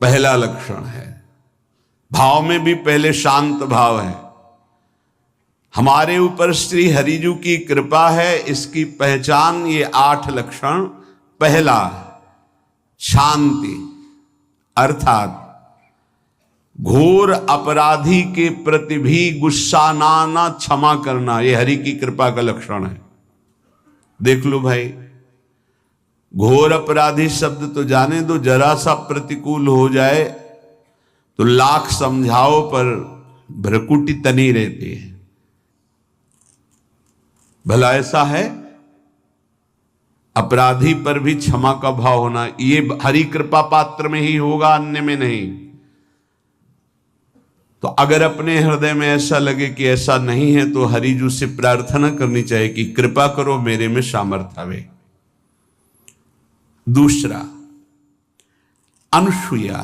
पहला लक्षण है। भाव में भी पहले शांत भाव है। हमारे ऊपर श्री हरिजू की कृपा है, इसकी पहचान ये 8 लक्षण। पहला शांति, अर्थात घोर अपराधी के प्रति भी गुस्सा ना क्षमा करना, ये हरि की कृपा का लक्षण है। देख लो भाई, घोर अपराधी शब्द तो जाने दो, जरा सा प्रतिकूल हो जाए तो लाख समझाओ पर भ्रकुटी तनी रहती है। भला ऐसा है? अपराधी पर भी क्षमा का भाव होना, ये हरि कृपा पात्र में ही होगा, अन्य में नहीं। तो अगर अपने हृदय में ऐसा लगे कि ऐसा नहीं है तो हरिजू से प्रार्थना करनी चाहिए कि कृपा करो, मेरे में सामर्थ्य आवे। दूसरा, अनुसूया,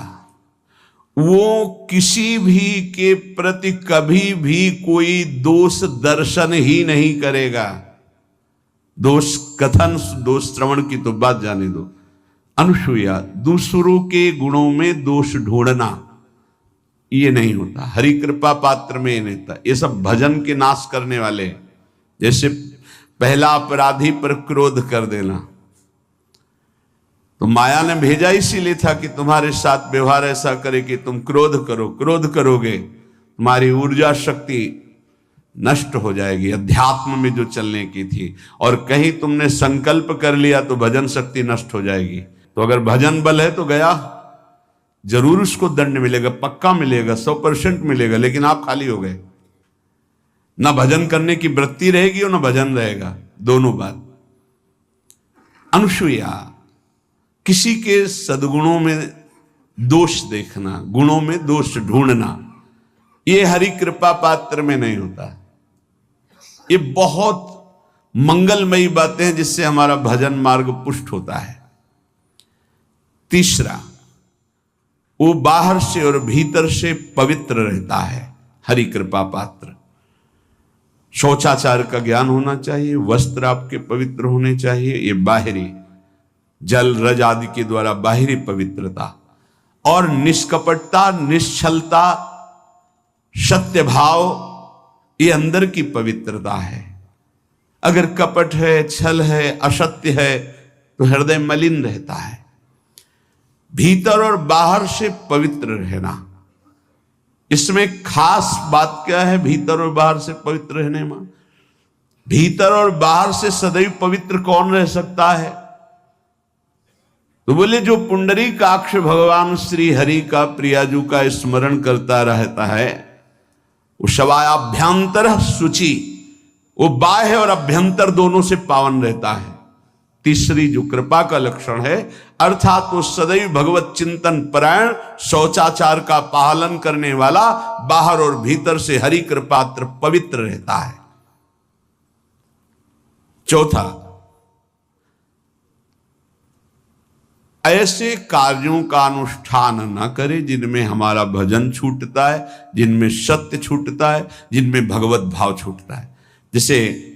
वो किसी भी के प्रति कभी भी कोई दोष दर्शन ही नहीं करेगा। दोष कथन, दोष श्रवण की तो बात जाने दो। अनुसूया, दूसरों के गुणों में दोष ढूंढना ये नहीं होता। हरि कृपा पात्र में नहीं होता। ये सब भजन के नाश करने वाले। जैसे पहला अपराधी पर क्रोध कर देना, तो माया ने भेजा इसीलिए था कि तुम्हारे साथ व्यवहार ऐसा करे कि तुम क्रोध करो। क्रोध करोगे तुम्हारी ऊर्जा शक्ति नष्ट हो जाएगी, अध्यात्म में जो चलने की थी। और कहीं तुमने संकल्प कर लिया तो भजन शक्ति नष्ट हो जाएगी। तो अगर भजन बल है तो गया, जरूर उसको दंड मिलेगा, पक्का मिलेगा, 100% मिलेगा, लेकिन आप खाली हो गए। ना भजन करने की वृत्ति रहेगी और ना भजन रहेगा, दोनों बात। अनुसूया, किसी के सद्गुणों में दोष देखना, गुणों में दोष ढूंढना, ये हरि कृपा पात्र में नहीं होता। ये बहुत मंगलमयी बातें हैं जिससे हमारा भजन मार्ग पुष्ट होता है। तीसरा, वो बाहर से और भीतर से पवित्र रहता है, हरि कृपा पात्र। शौचाचार का ज्ञान होना चाहिए, वस्त्र आपके पवित्र होने चाहिए, ये बाहरी जल रज आदि के द्वारा बाहरी पवित्रता। और निष्कपटता, निश्चलता, सत्य भाव, ये अंदर की पवित्रता है। अगर कपट है, छल है, असत्य है तो हृदय मलिन रहता है। भीतर और बाहर से पवित्र रहना, इसमें खास बात क्या है? भीतर और बाहर से पवित्र रहने में, भीतर और बाहर से सदैव पवित्र कौन रह सकता है? तो बोले जो पुंडरीकाक्ष भगवान श्री हरि का, प्रियाजू का स्मरण करता रहता है, वो शवायाभ्यंतर शुचि, वो बाह्य और अभ्यंतर दोनों से पावन रहता है। तीसरी जो कृपा का लक्षण है, अर्थात वो सदैव भगवत चिंतन परायण, शौचाचार का पालन करने वाला, बाहर और भीतर से हरि कृपात्र पवित्र रहता है। चौथा, ऐसे कार्यों का अनुष्ठान न करे जिनमें हमारा भजन छूटता है, जिनमें सत्य छूटता है, जिनमें भगवत भाव छूटता है। जैसे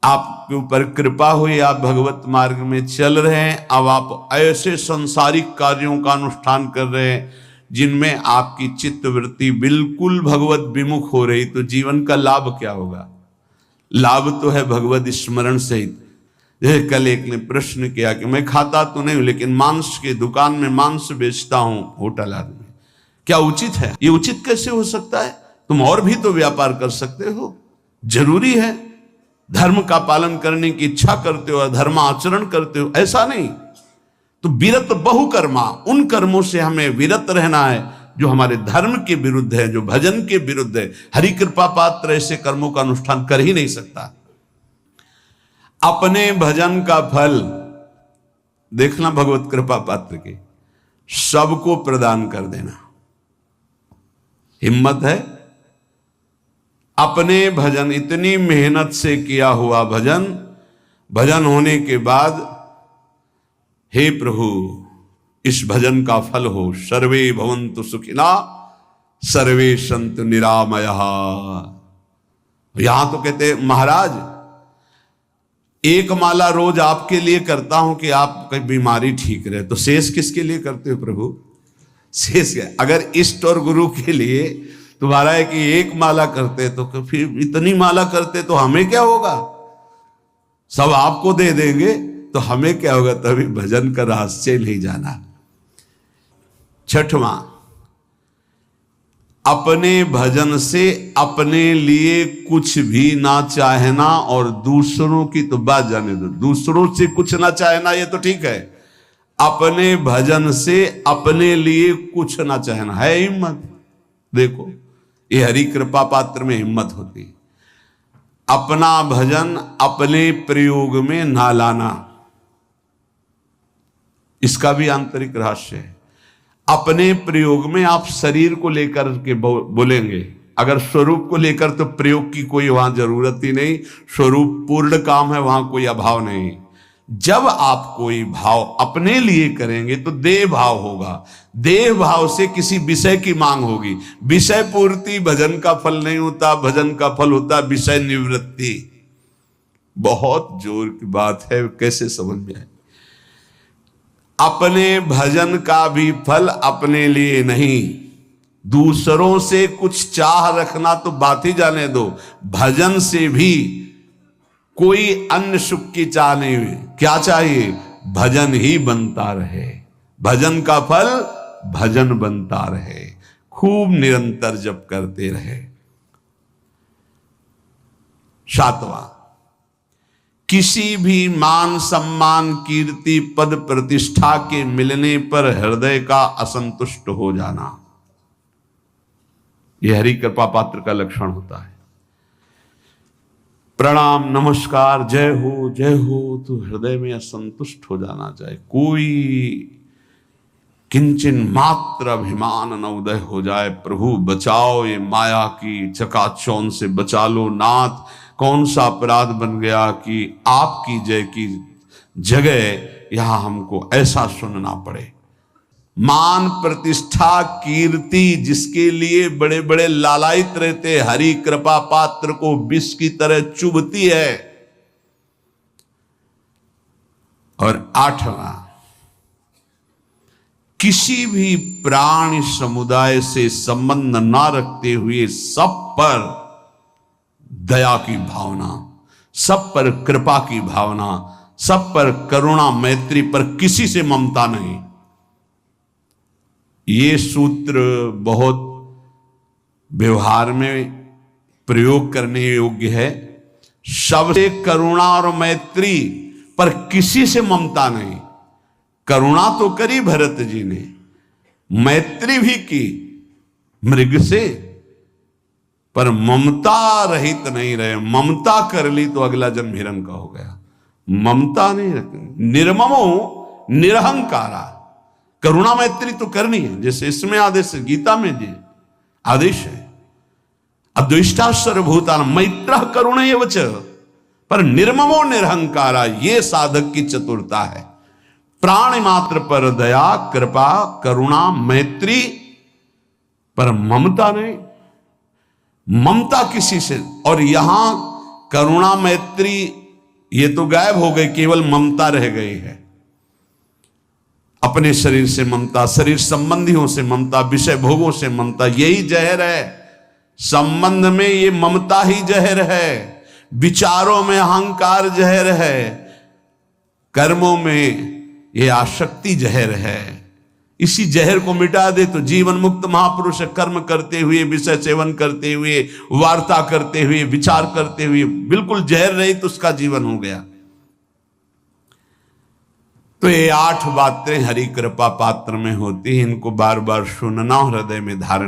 आपके ऊपर कृपा हुई, आप भगवत मार्ग में चल रहे हैं, अब आप ऐसे संसारिक कार्यों का अनुष्ठान कर रहे हैं जिनमें आपकी चित्तवृत्ति बिल्कुल भगवत विमुख हो रही, तो जीवन का लाभ क्या होगा? लाभ तो है भगवत स्मरण सहित। जैसे कल एक ने प्रश्न किया कि मैं खाता तो नहीं हूं लेकिन मांस की दुकान में मांस बेचता हूं, होटल आदमी, क्या उचित है? ये उचित कैसे हो सकता है? तुम और भी तो व्यापार कर सकते हो। जरूरी है धर्म का पालन करने की इच्छा करते हो, धर्म आचरण करते हो, ऐसा नहीं। तो विरत बहुकर्मा, उन कर्मों से हमें विरत रहना है जो हमारे धर्म के विरुद्ध है, जो भजन के विरुद्ध है। हरि कृपा पात्र ऐसे कर्मों का अनुष्ठान कर ही नहीं सकता। अपने भजन का फल देखना भगवत कृपा पात्र के, सबको प्रदान कर देना। हिम्मत है? अपने भजन, इतनी मेहनत से किया हुआ भजन, भजन होने के बाद हे प्रभु इस भजन का फल हो, सर्वे भवन्तु सुखिना सर्वे सन्तु निरामयः। यहां तो कहते महाराज एक माला रोज आपके लिए करता हूं कि आपकी बीमारी ठीक रहे, तो शेष किसके लिए करते हो प्रभु? शेष है। अगर इष्ट और गुरु के लिए तुम्हारा है कि एक माला करते तो फिर इतनी माला करते तो हमें क्या होगा, सब आपको दे देंगे तो हमें क्या होगा। तभी भजन का रहस्य नहीं जाना। छठवां, अपने भजन से अपने लिए कुछ भी ना चाहना और दूसरों की तो बात जाने दो, दूसरों से कुछ ना चाहना ये तो ठीक है, अपने भजन से अपने लिए कुछ ना चाहना है हिम्मत। देखो ये हरि कृपा पात्र में हिम्मत होती है। अपना भजन अपने प्रयोग में ना लाना, इसका भी आंतरिक रहस्य है। अपने प्रयोग में आप शरीर को लेकर के बोलेंगे, अगर स्वरूप को लेकर तो प्रयोग की कोई वहां जरूरत ही नहीं, स्वरूप पूर्ण काम है, वहां कोई अभाव नहीं। जब आप कोई भाव अपने लिए करेंगे तो देह भाव होगा, देह भाव से किसी विषय की मांग होगी। विषय पूर्ति भजन का फल नहीं होता, भजन का फल होता विषय निवृत्ति। बहुत जोर की बात है, कैसे समझ में आए। अपने भजन का भी फल अपने लिए नहीं, दूसरों से कुछ चाह रखना तो बात ही जाने दो, भजन से भी कोई अन्य सुख की चाह नहीं हुई। क्या चाहिए, भजन ही बनता रहे, भजन का फल भजन बनता रहे, खूब निरंतर जप करते रहे। सातवां, किसी भी मान सम्मान कीर्ति पद प्रतिष्ठा के मिलने पर हृदय का असंतुष्ट हो जाना, यह हरि कृपा पात्र का लक्षण होता है। प्रणाम नमस्कार जय हो तो हृदय में असंतुष्ट हो जाना चाहिए। कोई किंचन मात्र अभिमान न उदय हो जाए। प्रभु बचाओ, ये माया की चकाचौंध से बचा लो नाथ। कौन सा अपराध बन गया कि आपकी जय की जगह यहां हमको ऐसा सुनना पड़े। मान प्रतिष्ठा कीर्ति जिसके लिए बड़े बड़े लालायित रहते, हरि कृपा पात्र को विष की तरह चुभती है। और आठवां, किसी भी प्राणी समुदाय से संबंध ना रखते हुए सब पर दया की भावना, सब पर कृपा की भावना, सब पर करुणा मैत्री पर किसी से ममता नहीं। ये सूत्र बहुत व्यवहार में प्रयोग करने योग्य है। सबसे करुणा और मैत्री पर किसी से ममता नहीं। करुणा तो करी भरत जी ने, मैत्री भी की मृग से, पर ममता रहित नहीं रहे। ममता कर ली तो अगला जन्म हिरण का हो गया। ममता नहीं रखनी। निर्ममो निरहंकारा, करुणा मैत्री तो करनी है, जैसे इसमें आदेश है, गीता में जी आदेश है, अद्वेष्टा सर्वभूतान मैत्र करुण एवच, पर निर्ममो निरहंकारा, ये साधक की चतुरता है। प्राणी मात्र पर दया कृपा करुणा मैत्री, पर ममता नहीं। ममता किसी से, और यहां करुणा मैत्री ये तो गायब हो गई, केवल ममता रह गई है। अपने शरीर से ममता, शरीर संबंधियों से ममता, विषय भोगों से ममता, यही जहर है। संबंध में ये ममता ही जहर है, विचारों में अहंकार जहर है, कर्मों में ये आसक्ति जहर है। इसी जहर को मिटा दे तो जीवन मुक्त महापुरुष कर्म करते हुए, विषय सेवन करते हुए, वार्ता करते हुए, विचार करते हुए, बिल्कुल जहर रहित तो उसका जीवन हो गया। तो ये 8 बातें हरि कृपा पात्र में होती हैं, इनको बार बार सुनना, हृदय में धारण